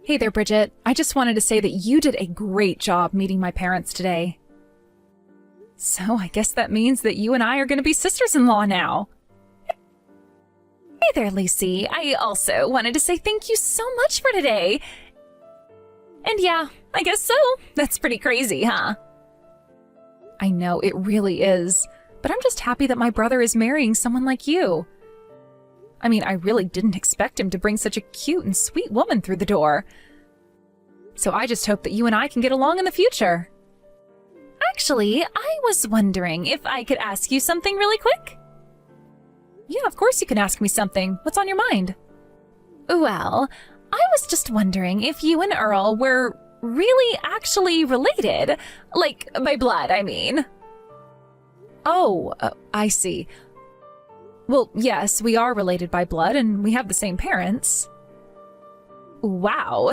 Hey there, Bridget. I just wanted to say that you did a great job meeting my parents today. So I guess that means that you and I are going to be sisters-in-law now. Hey there, Lucy. I also wanted to say thank you so much for today. And yeah, I guess so. That's pretty crazy, huh? I know, it really is. But I'm just happy that my brother is marrying someone like you. I mean, I really didn't expect him to bring such a cute and sweet woman through the door. So I just hope that you and I can get along in the future. Actually, I was wondering if I could ask you something really quick? Yeah, of course you can ask me something. What's on your mind? Well, I was just wondering if you and Earl were really actually related. Like, by blood, I mean. Oh, I see. Well, yes, we are related by blood, and we have the same parents. Wow.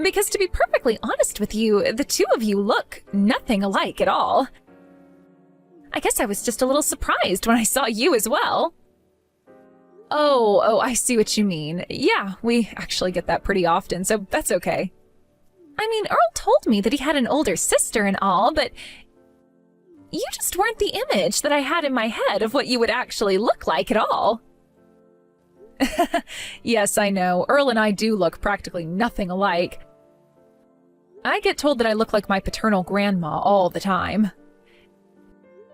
Because to be perfectly honest with you, the two of you look nothing alike at all. I guess I was just a little surprised when I saw you as well. Oh, I see what you mean. Yeah, we actually get that pretty often, so that's okay. I mean, Earl told me that he had an older sister and all, but you just weren't the image that I had in my head of what you would actually look like at all. Yes, I know. Earl and I do look practically nothing alike. I get told that I look like my paternal grandma all the time.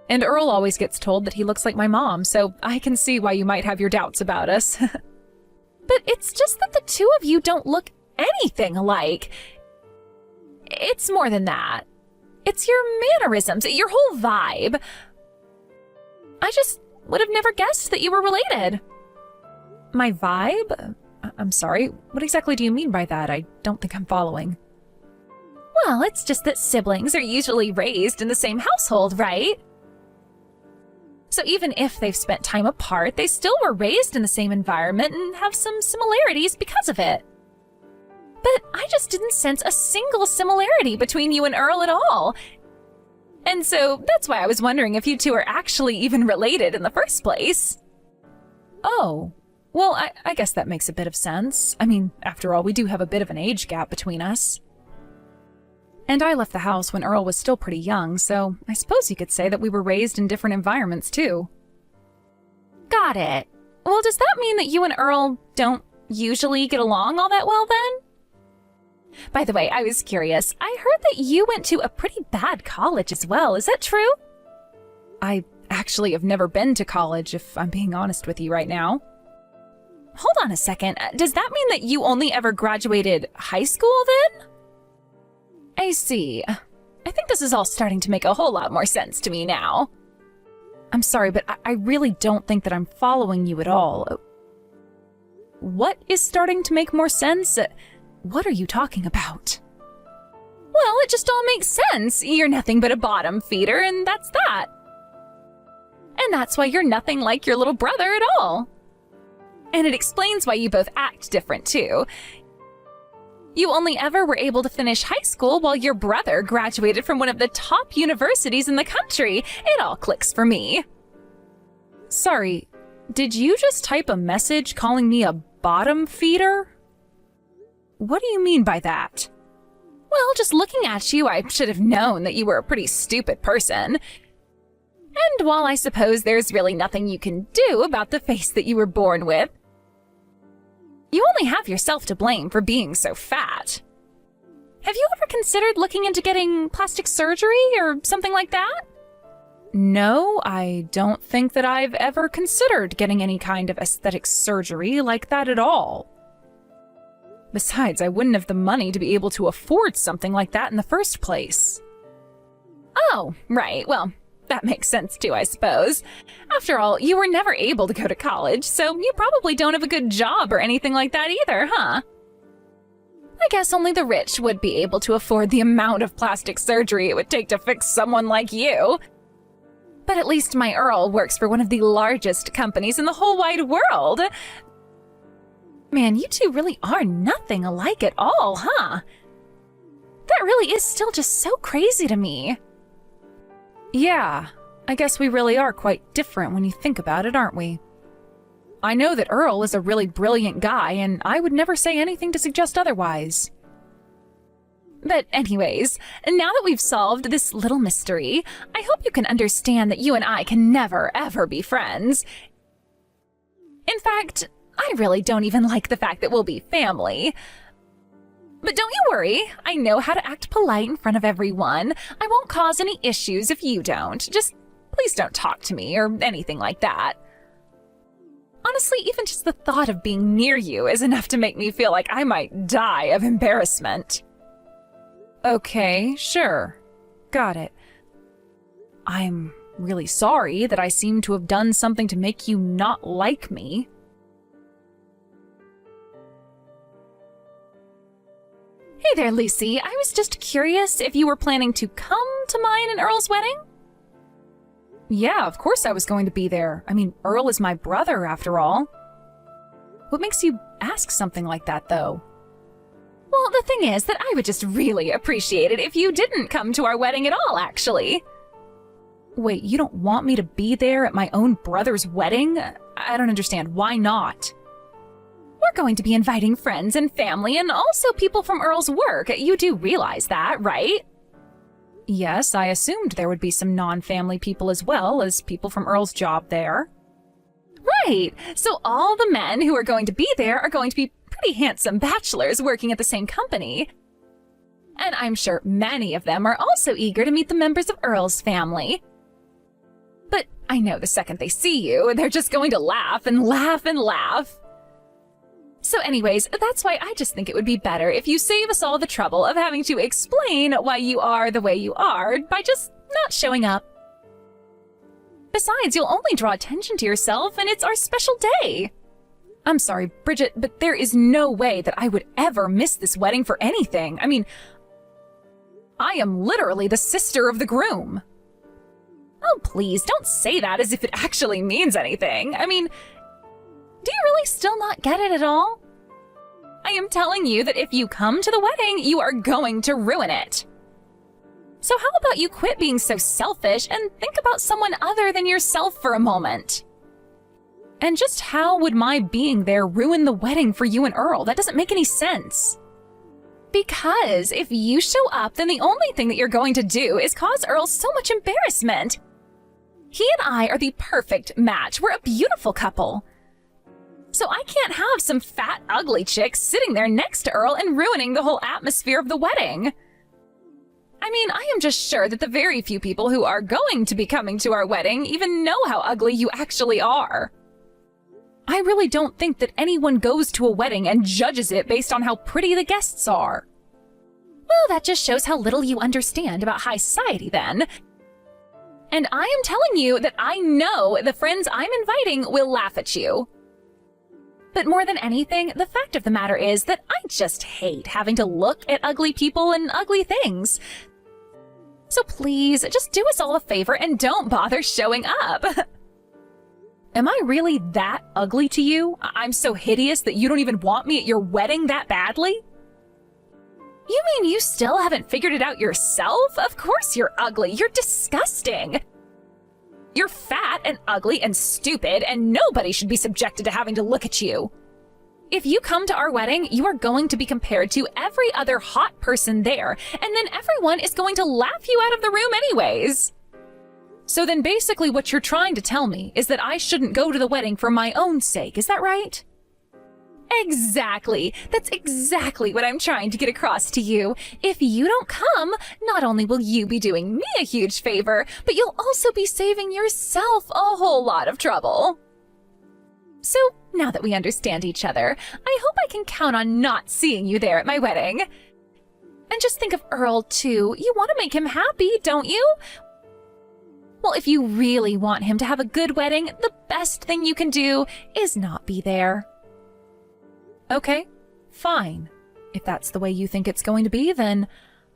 And Earl always gets told that he looks like my mom, so I can see why you might have your doubts about us. But it's just that the two of you don't look anything alike. It's more than that. It's your mannerisms, your whole vibe. I just would have never guessed that you were related. My vibe? I'm sorry, what exactly do you mean by that? I don't think I'm following. Well, it's just that siblings are usually raised in the same household, right? So even if they've spent time apart, they still were raised in the same environment and have some similarities because of it. But I just didn't sense a single similarity between you and Earl at all. And so that's why I was wondering if you two are actually even related in the first place. Oh, well, I guess that makes a bit of sense. I mean, after all, we do have a bit of an age gap between us. And I left the house when Earl was still pretty young, so I suppose you could say that we were raised in different environments too. Got it. Well, does that mean that you and Earl don't usually get along all that well then? By the way, I was curious. I heard that you went to a pretty bad college as well. Is that true? I actually have never been to college, if I'm being honest with you right now. Hold on a second. Does that mean that you only ever graduated high school then? I see. I think this is all starting to make a whole lot more sense to me now. I'm sorry, but I really don't think that I'm following you at all. What is starting to make more sense? What are you talking about? Well, it just all makes sense. You're nothing but a bottom feeder, and that's that. And that's why you're nothing like your little brother at all. And it explains why you both act different, too. You only ever were able to finish high school while your brother graduated from one of the top universities in the country. It all clicks for me. Sorry, did you just type a message calling me a bottom feeder? What do you mean by that? Well, just looking at you, I should have known that you were a pretty stupid person. And while I suppose there's really nothing you can do about the face that you were born with, you only have yourself to blame for being so fat. Have you ever considered looking into getting plastic surgery or something like that? No, I don't think that I've ever considered getting any kind of aesthetic surgery like that at all. Besides, I wouldn't have the money to be able to afford something like that in the first place. Oh, right. Well, that makes sense too, I suppose. After all, you were never able to go to college, so you probably don't have a good job or anything like that either, huh? I guess only the rich would be able to afford the amount of plastic surgery it would take to fix someone like you. But at least my Earl works for one of the largest companies in the whole wide world. Man, you two really are nothing alike at all, huh? That really is still just so crazy to me. Yeah, I guess we really are quite different when you think about it, aren't we? I know that Earl is a really brilliant guy, and I would never say anything to suggest otherwise. But anyways, now that we've solved this little mystery, I hope you can understand that you and I can never, ever be friends. In fact, I really don't even like the fact that we'll be family. But don't you worry, I know how to act polite in front of everyone. I won't cause any issues if you don't. Just please don't talk to me or anything like that. Honestly, even just the thought of being near you is enough to make me feel like I might die of embarrassment. Okay, sure. Got it. I'm really sorry that I seem to have done something to make you not like me. Hey there, Lucy. I was just curious if you were planning to come to mine and Earl's wedding? Yeah, of course I was going to be there. I mean, Earl is my brother, after all. What makes you ask something like that, though? Well, the thing is that I would just really appreciate it if you didn't come to our wedding at all, actually. Wait, you don't want me to be there at my own brother's wedding? I don't understand. Why not? We're going to be inviting friends and family and also people from Earl's work. You do realize that, right? Yes, I assumed there would be some non-family people as well as people from Earl's job there. Right! So all the men who are going to be there are going to be pretty handsome bachelors working at the same company. And I'm sure many of them are also eager to meet the members of Earl's family. But I know the second they see you, they're just going to laugh and laugh and laugh. So anyways, that's why I just think it would be better if you save us all the trouble of having to explain why you are the way you are by just not showing up. Besides, you'll only draw attention to yourself, and it's our special day. I'm sorry, Bridget, but there is no way that I would ever miss this wedding for anything. I mean, I am literally the sister of the groom. Oh, please, don't say that as if it actually means anything. I mean, do you really still not get it at all? I am telling you that if you come to the wedding, you are going to ruin it. So how about you quit being so selfish and think about someone other than yourself for a moment? And just how would my being there ruin the wedding for you and Earl? That doesn't make any sense. Because if you show up, then the only thing that you're going to do is cause Earl so much embarrassment. He and I are the perfect match. We're a beautiful couple. So I can't have some fat, ugly chick sitting there next to Earl and ruining the whole atmosphere of the wedding. I mean, I am just sure that the very few people who are going to be coming to our wedding even know how ugly you actually are. I really don't think that anyone goes to a wedding and judges it based on how pretty the guests are. Well, that just shows how little you understand about high society then. And I am telling you that I know the friends I'm inviting will laugh at you. But more than anything, the fact of the matter is that I just hate having to look at ugly people and ugly things. So please, just do us all a favor and don't bother showing up. Am I really that ugly to you? I'm so hideous that you don't even want me at your wedding that badly? You mean you still haven't figured it out yourself? Of course you're ugly. You're disgusting. You're fat and ugly and stupid, and nobody should be subjected to having to look at you. If you come to our wedding, you are going to be compared to every other hot person there, and then everyone is going to laugh you out of the room anyways. So then basically what you're trying to tell me is that I shouldn't go to the wedding for my own sake, is that right? Exactly. That's exactly what I'm trying to get across to you. If you don't come, not only will you be doing me a huge favor, but you'll also be saving yourself a whole lot of trouble. So, now that we understand each other, I hope I can count on not seeing you there at my wedding. And just think of Earl, too. You want to make him happy, don't you? Well, if you really want him to have a good wedding, the best thing you can do is not be there. Okay, fine. If that's the way you think it's going to be, then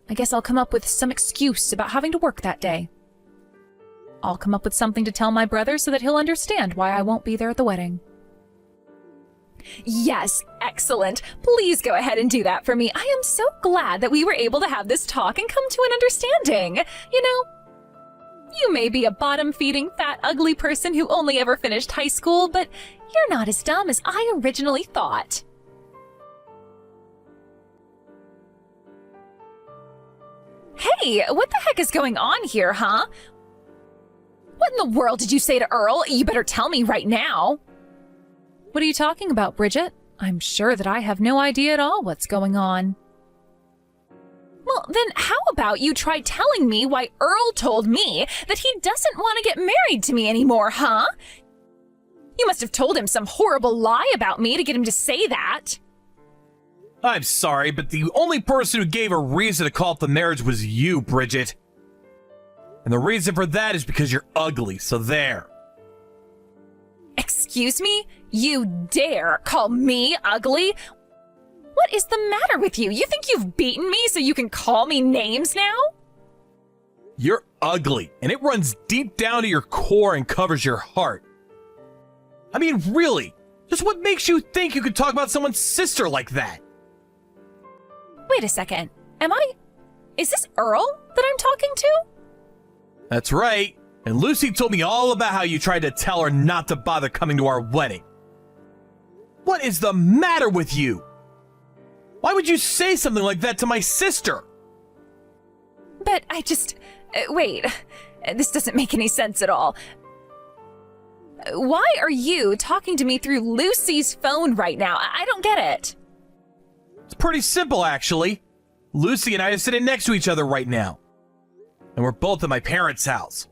I guess I'll come up with some excuse about having to work that day. I'll come up with something to tell my brother so that he'll understand why I won't be there at the wedding. Yes, excellent. Please go ahead and do that for me. I am so glad that we were able to have this talk and come to an understanding. You know, you may be a bottom-feeding, fat, ugly person who only ever finished high school, but you're not as dumb as I originally thought. Hey, what the heck is going on here, huh? What in the world did you say to Earl? You better tell me right now. What are you talking about, Bridget? I'm sure that I have no idea at all what's going on. Well, then how about you try telling me why Earl told me that he doesn't want to get married to me anymore, huh? You must have told him some horrible lie about me to get him to say that. I'm sorry, but the only person who gave a reason to call off the marriage was you, Bridget. And the reason for that is because you're ugly, so there. Excuse me? You dare call me ugly? What is the matter with you? You think you've beaten me so you can call me names now? You're ugly, and it runs deep down to your core and covers your heart. I mean, really, just what makes you think you could talk about someone's sister like that? Wait a second. Is this Earl that I'm talking to? That's right. And Lucy told me all about how you tried to tell her not to bother coming to our wedding. What is the matter with you? Why would you say something like that to my sister? But wait, this doesn't make any sense at all. Why are you talking to me through Lucy's phone right now? I don't get it. It's pretty simple, actually. Lucy and I are sitting next to each other right now. And we're both at my parents' house.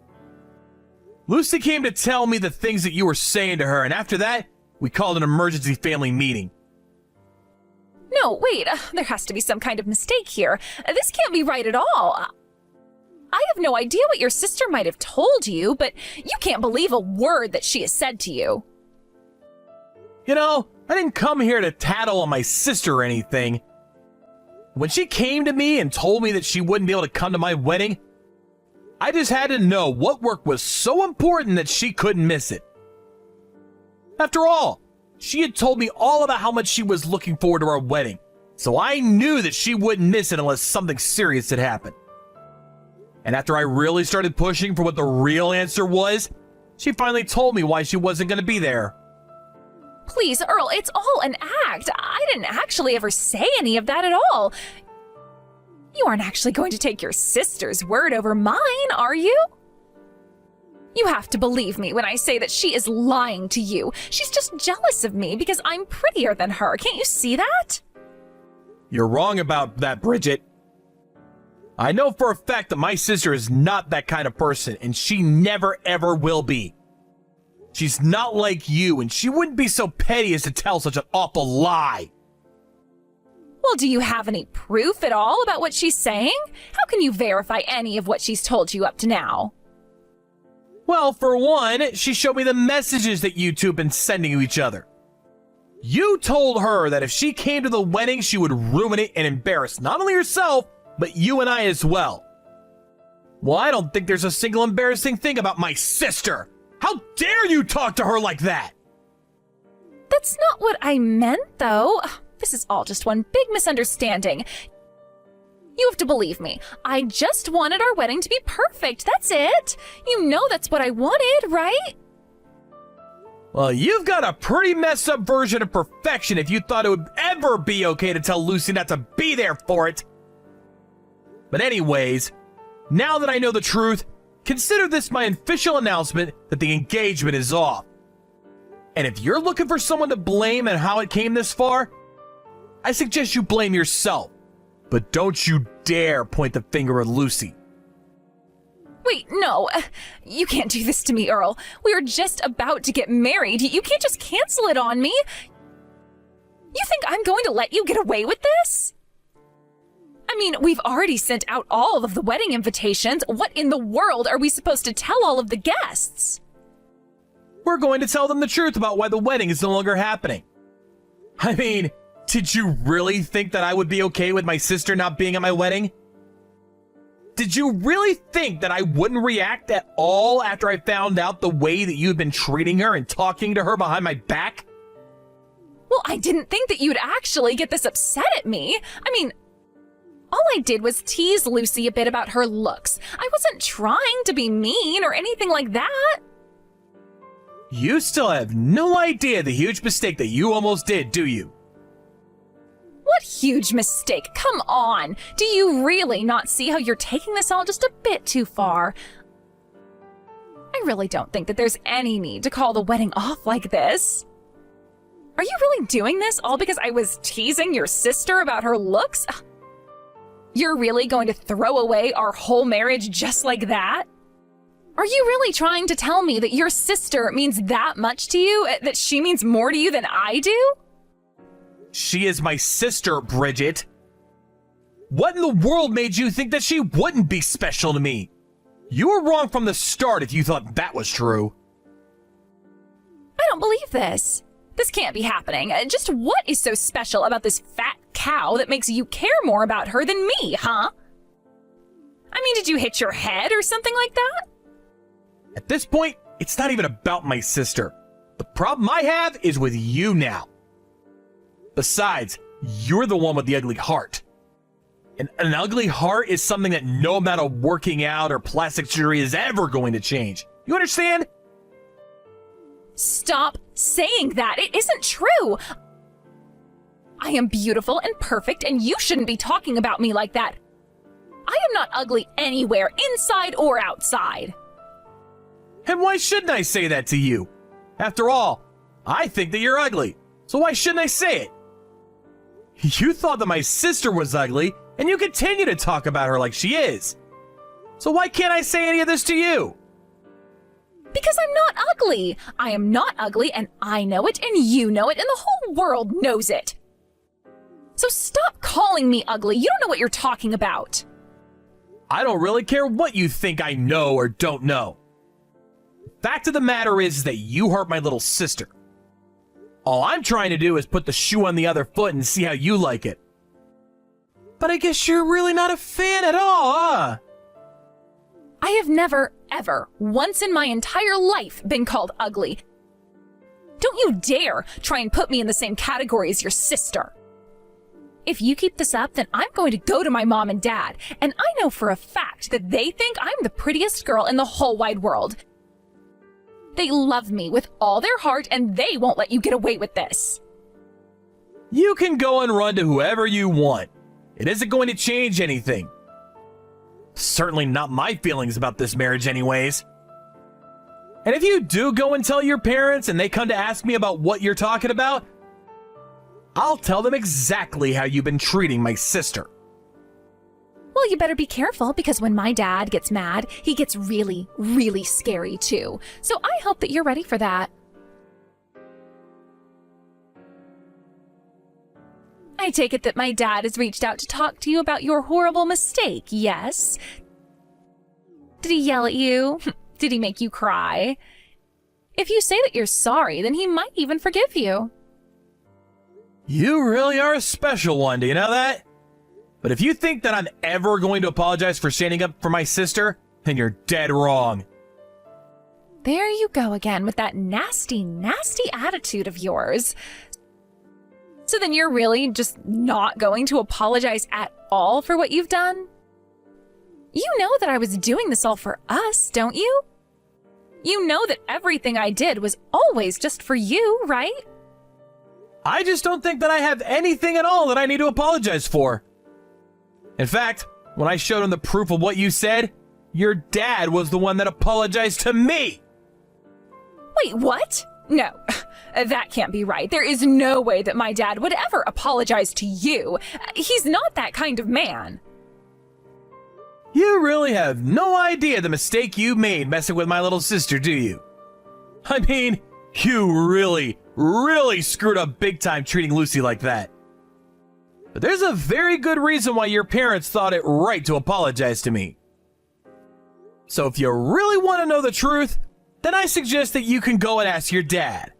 Lucy came to tell me the things that you were saying to her, and after that, we called an emergency family meeting. No, wait, there has to be some kind of mistake here. This can't be right at all. I have no idea what your sister might have told you, but you can't believe a word that she has said to you. You know, I didn't come here to tattle on my sister or anything. When she came to me and told me that she wouldn't be able to come to my wedding, I just had to know what work was so important that she couldn't miss it. After all, she had told me all about how much she was looking forward to our wedding, so I knew that she wouldn't miss it unless something serious had happened. And after I really started pushing for what the real answer was, she finally told me why she wasn't going to be there. Please, Earl, it's all an act. I didn't actually ever say any of that at all. You aren't actually going to take your sister's word over mine, are you? You have to believe me when I say that she is lying to you. She's just jealous of me because I'm prettier than her. Can't you see that? You're wrong about that, Bridget. I know for a fact that my sister is not that kind of person, and she never ever will be. She's not like you, and she wouldn't be so petty as to tell such an awful lie. Well, do you have any proof at all about what she's saying? How can you verify any of what she's told you up to now? Well, for one, she showed me the messages that you two have been sending to each other. You told her that if she came to the wedding, she would ruin it and embarrass not only herself, but you and I as well. Well, I don't think there's a single embarrassing thing about my sister. How dare you talk to her like that? That's not what I meant, though. This is all just one big misunderstanding. You have to believe me. I just wanted our wedding to be perfect. That's it. You know that's what I wanted, right? Well, you've got a pretty messed up version of perfection if you thought it would ever be okay to tell Lucy not to be there for it. But anyways, now that I know the truth, consider this my official announcement that the engagement is off. And if you're looking for someone to blame and how it came this far, I suggest you blame yourself. But don't you dare point the finger at Lucy. Wait, no. You can't do this to me, Earl. We were just about to get married. You can't just cancel it on me. You think I'm going to let you get away with this? I mean, we've already sent out all of the wedding invitations. What in the world are we supposed to tell all of the guests? We're going to tell them the truth about why the wedding is no longer happening. I mean, did you really think that I would be okay with my sister not being at my wedding? Did you really think that I wouldn't react at all after I found out the way that you've been treating her and talking to her behind my back? Well, I didn't think that you'd actually get this upset at me. I mean, all I did was tease Lucy a bit about her looks. I wasn't trying to be mean or anything like that. You still have no idea the huge mistake that you almost did, do you? what huge mistake. Come on. Do you really not see how you're taking this all just a bit too far? I really don't think that there's any need to call the wedding off like this. Are you really doing this all because I was teasing your sister about her looks? You're really going to throw away our whole marriage just like that? Are you really trying to tell me that your sister means that much to you? That she means more to you than I do? She is my sister, Bridget. What in the world made you think that she wouldn't be special to me? You were wrong from the start if you thought that was true. I don't believe this. This can't be happening. Just what is so special about this fat cow that makes you care more about her than me, huh? I mean, did you hit your head or something like that? At this point, it's not even about my sister. The problem I have is with you now. Besides, you're the one with the ugly heart. And an ugly heart is something that no amount of working out or plastic surgery is ever going to change. You understand? Stop saying that. It isn't true. I am beautiful and perfect, and you shouldn't be talking about me like that. I am not ugly anywhere, inside or outside. And why shouldn't I say that to you? After all, I think that you're ugly, so why shouldn't I say it? You thought that my sister was ugly, and you continue to talk about her like she is. So why can't I say any of this to you? Because I'm not ugly. I am not ugly, and I know it, and you know it, and the whole world knows it. So stop calling me ugly. You don't know what you're talking about. I don't really care what you think I know or don't know. Fact of the matter is that you hurt my little sister. All I'm trying to do is put the shoe on the other foot and see how you like it. But I guess you're really not a fan at all, huh? I have never, ever, once in my entire life been called ugly. Don't you dare try and put me in the same category as your sister. If you keep this up, then I'm going to go to my mom and dad, and I know for a fact that they think I'm the prettiest girl in the whole wide world. They love me with all their heart, and they won't let you get away with this. You can go and run to whoever you want. It isn't going to change anything. Certainly not my feelings about this marriage anyways. And if you do go and tell your parents and they come to ask me about what you're talking about, I'll tell them exactly how you've been treating my sister. Well, you better be careful, because when my dad gets mad, he gets really, really scary too. So I hope that you're ready for that. I take it that my dad has reached out to talk to you about your horrible mistake, yes? Did he yell at you? Did he make you cry? If you say that you're sorry, then he might even forgive you. You really are a special one, do you know that? But if you think that I'm ever going to apologize for standing up for my sister, then you're dead wrong. There you go again with that nasty, nasty attitude of yours. So then you're really just not going to apologize at all for what you've done? You know that I was doing this all for us, don't you? You know that everything I did was always just for you, right? I just don't think that I have anything at all that I need to apologize for. In fact, when I showed him the proof of what you said, your dad was the one that apologized to me. Wait, what? No, that can't be right. There is no way that my dad would ever apologize to you. He's not that kind of man. You really have no idea the mistake you made messing with my little sister, do you? I mean, you really screwed up big time treating Lucy like that. But there's a very good reason why your parents thought it right to apologize to me. So if you really want to know the truth, then I suggest that you can go and ask your dad.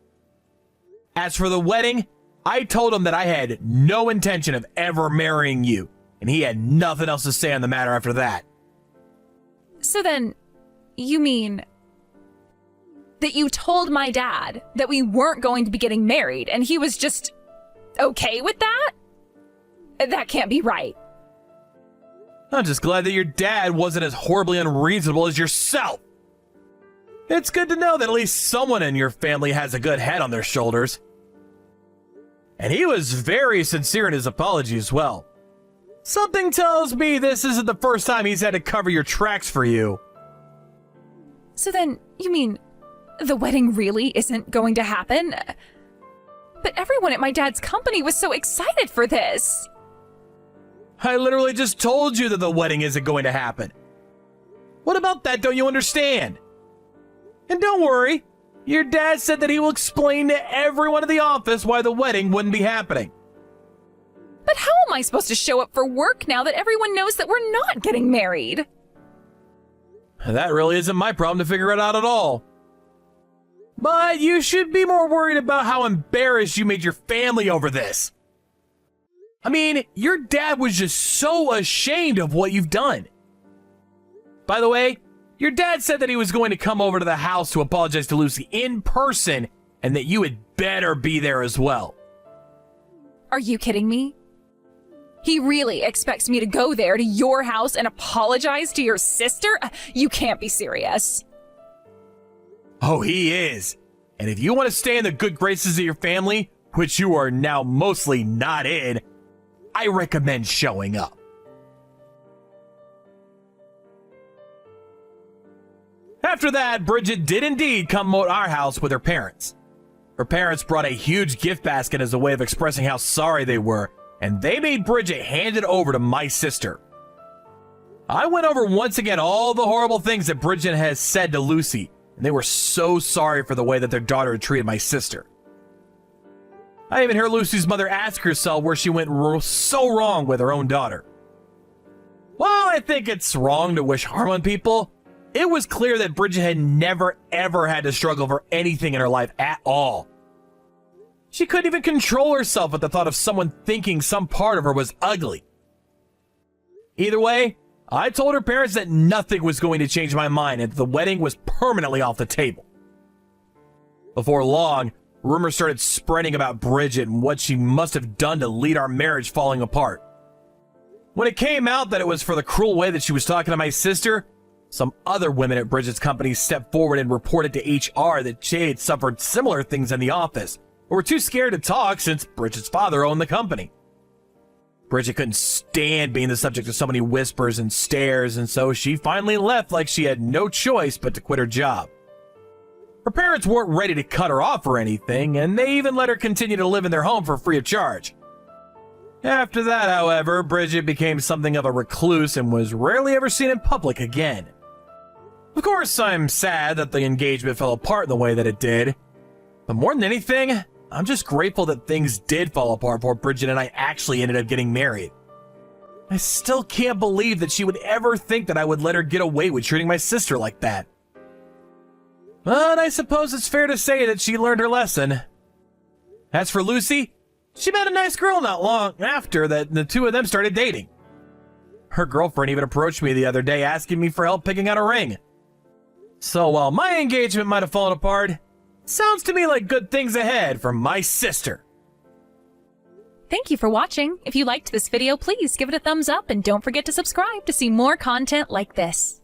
As for the wedding, I told him that I had no intention of ever marrying you, and he had nothing else to say on the matter after that. So then, you mean that you told my dad that we weren't going to be getting married, and he was just okay with that? That can't be right. I'm just glad that your dad wasn't as horribly unreasonable as yourself. It's good to know that at least someone in your family has a good head on their shoulders. and he was very sincere in his apology as well. Something tells me this isn't the first time he's had to cover your tracks for you. So then, you mean the wedding really isn't going to happen? But everyone at my dad's company was so excited for this. I literally just told you that the wedding isn't going to happen. What about that don't you understand? And don't worry, your dad said that he will explain to everyone in the office why the wedding wouldn't be happening. But how am I supposed to show up for work now that everyone knows that we're not getting married? That really isn't my problem to figure it out at all. But you should be more worried about how embarrassed you made your family over this. I mean, your dad was just so ashamed of what you've done. By the way, your dad said that he was going to come over to the house to apologize to Lucy in person and that you had better be there as well. Are you kidding me? He really expects me to go there to your house and apologize to your sister? You can't be serious. Oh, he is. And if you want to stay in the good graces of your family, which you are now mostly not in, I recommend showing up. After that, Bridget did indeed come to our house with her parents. Her parents brought a huge gift basket as a way of expressing how sorry they were, and they made Bridget hand it over to my sister. I went over once again all the horrible things that Bridget has said to Lucy, and they were so sorry for the way that their daughter had treated my sister. I even heard Lucy's mother ask herself where she went so wrong with her own daughter. While I think it's wrong to wish harm on people, it was clear that Bridget had never ever had to struggle for anything in her life at all. She couldn't even control herself at the thought of someone thinking some part of her was ugly. Either way, I told her parents that nothing was going to change my mind and the wedding was permanently off the table. Before long, rumors started spreading about Bridget and what she must have done to lead our marriage falling apart. When it came out that it was for the cruel way that she was talking to my sister, some other women at Bridget's company stepped forward and reported to HR that she had suffered similar things in the office, but were too scared to talk since Bridget's father owned the company. Bridget couldn't stand being the subject of so many whispers and stares, and so she finally left like she had no choice but to quit her job. Her parents weren't ready to cut her off or anything, and they even let her continue to live in their home for free of charge. After that, however, Bridget became something of a recluse and was rarely ever seen in public again. Of course, I'm sad that the engagement fell apart in the way that it did, but more than anything, I'm just grateful that things did fall apart before Bridget and I actually ended up getting married. I still can't believe that she would ever think that I would let her get away with treating my sister like that. But I suppose it's fair to say that she learned her lesson. As for Lucy, she met a nice girl not long after that the two of them started dating. Her girlfriend even approached me the other day asking me for help picking out a ring. So while my engagement might have fallen apart, sounds to me like good things ahead for my sister. Thank you for watching. If you liked this video, please give it a thumbs up and don't forget to subscribe to see more content like this.